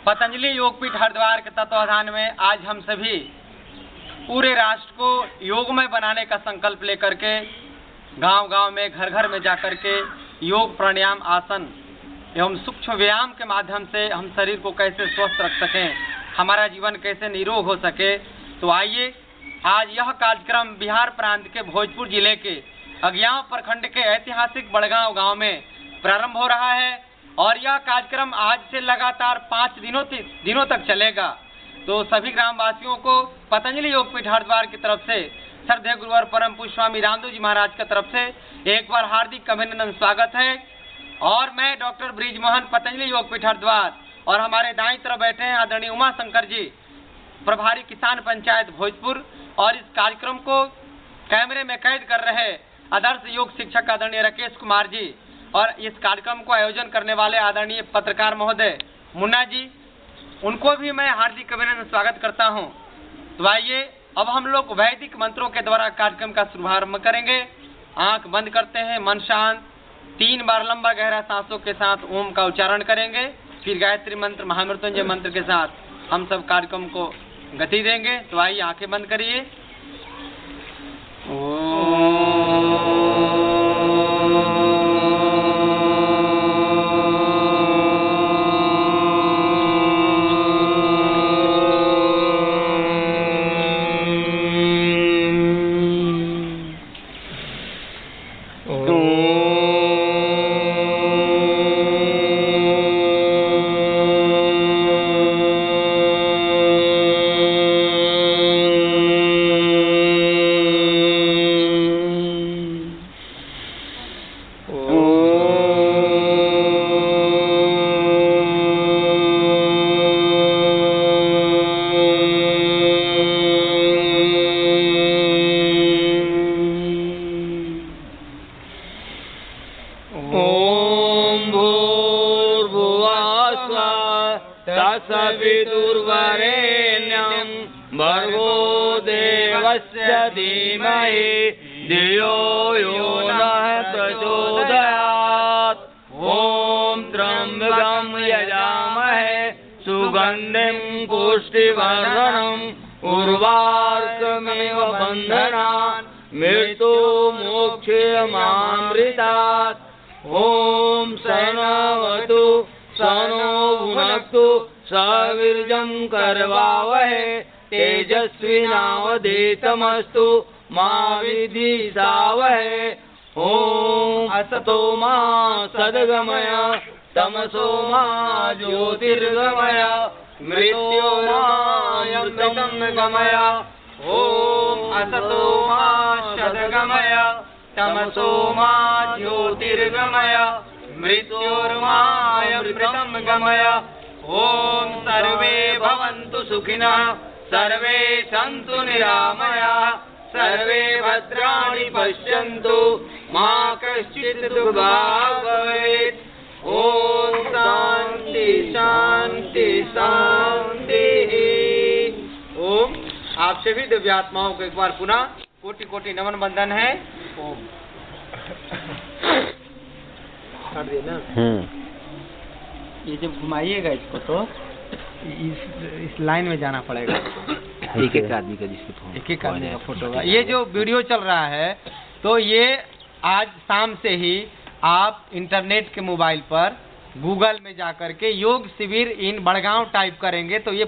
पतंजलि योगपीठ हरिद्वार के तत्वाधान में आज हम सभी पूरे राष्ट्र को योगमय बनाने का संकल्प लेकर के गांव-गांव में, घर-घर में जाकर के योग, प्राणायाम, आसन एवं सूक्ष्म व्यायाम के माध्यम से हम शरीर को कैसे स्वस्थ रख सकें, हमारा जीवन कैसे निरोग हो सके। तो आइए, आज यह कार्यक्रम बिहार प्रांत के भोजपुर जिले के अज्ञाव प्रखंड के ऐतिहासिक बड़गांव गांव में प्रारंभ हो रहा है और यह कार्यक्रम आज से लगातार 5 दिनों तक चलेगा। तो सभी ग्रामवासियों को पतंजलि योगपीठ हरिद्वार की तरफ से, श्रद्धेय गुरुवर परम पूज्य स्वामी रामदेव जी महाराज की तरफ से एक बार हार्दिक अभिनंदन स्वागत है। और मैं डॉक्टर ब्रिजमोहन, पतंजलि योगपीठ हरिद्वार, और हमारे दाईं तरफ बैठे हैं आदरणीय उमा शंकर जी, प्रभारी किसान पंचायत भोजपुर, और इस कार्यक्रम को कैमरे में कैद कर रहे आदर्श योग शिक्षक आदरणीय राकेश कुमार जी, और इस कार्यक्रम को आयोजन करने वाले आदरणीय पत्रकार महोदय मुन्ना जी, उनको भी मैं हार्दिक अभिनंदन स्वागत करता हूं। तो आइए, अब हम लोग वैदिक मंत्रों के द्वारा कार्यक्रम का शुभारंभ करेंगे। आंख बंद करते हैं, मन शांत, 3 बार लंबा गहरा सांसों के साथ ओम का उच्चारण करेंगे, फिर गायत्री मंत्र, महामृत्युंजय मंत्र के साथ हम सब कार्यक्रम को गति देंगे। तो आइए, आंखें बंद करिए। तत्सवितुर्वरेण्यं भर्गो देवस्य धीमहि धियो यो नः प्रचोदयात्। ॐ त्र्यम्बकं यजामहे सुगन्धिं पुष्टिवर्धनम् उर्वारुकमिव बन्धनान् मृत्युमोक्षयमामृतात्। ॐ शयनवतु सनो भुनक्तु सवीर्यं करवावहै तेजस्विनावधीतमस्तु मा विद्विषावहै। ॐ असतो मा सद्गमय तमसो मा ज्योतिर्गमय मृत्योर्मामृतं गमय। ॐ असतो मा सद्गमय तमसो मा ज्योतिर्गमय मृत्योर्मामृतं गमय। ॐ सर्वे भवन्तु सुखिनः, सर्वे सन्तु निरामयाः, सर्वे भद्राणि पश्यन्तु, मा कश्चित् दुर्भाग् भवेत्। ॐ शान्ति शान्ति शान्तिः। ओम। आप सभी दिव्यात्माओं को एक बार पुनः कोटि कोटि नमन बंदन है। ओम। ये जब घुमाइएगा इसको तो इस लाइन में जाना पड़ेगा। एक एक आदमी का एक आदमी का फोटो होगा। ये जो वीडियो चल रहा है तो ये आज शाम से ही आप इंटरनेट के मोबाइल पर गूगल में जाकर के योग शिविर इन बड़गांव टाइप करेंगे तो ये